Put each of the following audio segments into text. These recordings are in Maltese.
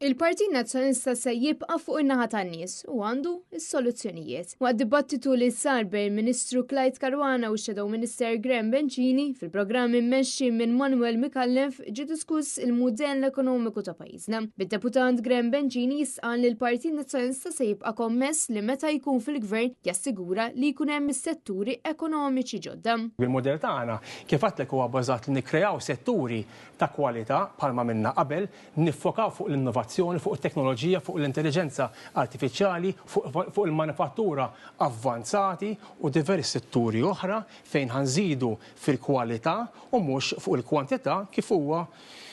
Il-Partit Nazzjonalista se jibqa' fuq in-naħa tan-nies u għandu s-soluzzjonijiet. Waqt dibattitu li sar bejn Ministru Clyde Caruana u Shadow Minister Graham Bencini fil-programm immexxi minn Manuel Mikallef ġie diskuss il-mudell ekonomiku ta' pajjiżna. Bid-deputant Graham Bencini jisqal li l-Partit Nazzjonalista se jibqa' kommess li meta jkun fil-gvern jassigura li jkun hemm is-setturi ekonomiċi ġodda. Bil-mudell tagħna kif għadlek huwa bbażat li nikkreaw setturi ta' kwalità bħalma minna qabel, niffokaw fuq l-innovazzjoni, fuq it-teknoloġija, fuq l-intelligenza artifiċjali, fuq il-manifattura avvanzati u diversi setturi oħra fejn ħanżidu fil-kwalità u mhux fuq il-kwantità kif huwa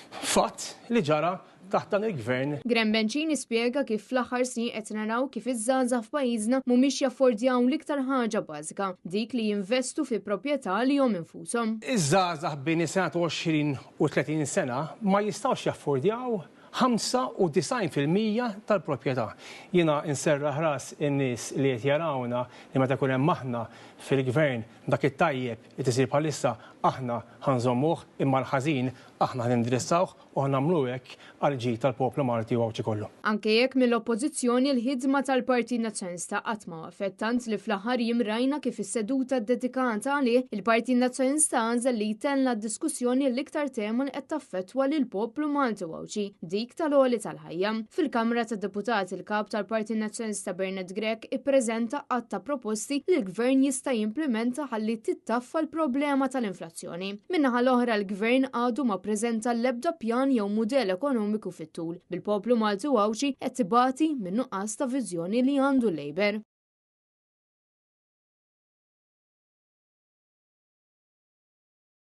fatt li ġara taħt dan il-gvern. Graham Bencini spjega kif fl-aħħar snin qed naraw kif iż-żgħażagħ f'pajjiżna mhumiex jaffordjaw l-iktar ħaġa bażika, dik li jinvestu fi proprjetà li hom infushom. Iż-żgħażagħ bejn is-sena 20 u 30 sena ma jistgħux jaffordjaw 95% tal-proprjetà. Jiena inserraħ ras in-nies li qed jarawna li meta jkun hemm aħna fil-gvern dak it-tajjeb li tisir bħalissa aħna ħanżommuh imma l-ħażin aħna ħnindirizzawh u ħnamlu hekk għal ġid tal-poplu Malti u għawċi kollu. Anke jekk mill-oppożizzjoni l-ħidma tal-Partit Nazzjonalista qatt ma waqfet tant li fl-aħħar jimrajna kif is-seduta dedikata għalih il-Partit Nazzjonalista għażel li jtellna d-diskussjoni l-iktar tema li qed taffettwa lill-poplu Malti u għawċi dik tal-għoli tal-ħajja. Fil-Kamra tad-Deputati il-Kap tal-Partit Nazzjonalista Bernard Grech ippreżenta qatt ta' proposti li l-Gvern jista' jimplementa ħalli tittaffa l-problema tal-inflazzjoni. Min-naħa l-oħra l-Gvern għadu ma ppreżenta l-ebda pjan jew mudell ekonomiku fit-tul. Bil-poplu Malti u għawċi qed tibati min-nuqqas ta' viżjoni li għandu l-Labor.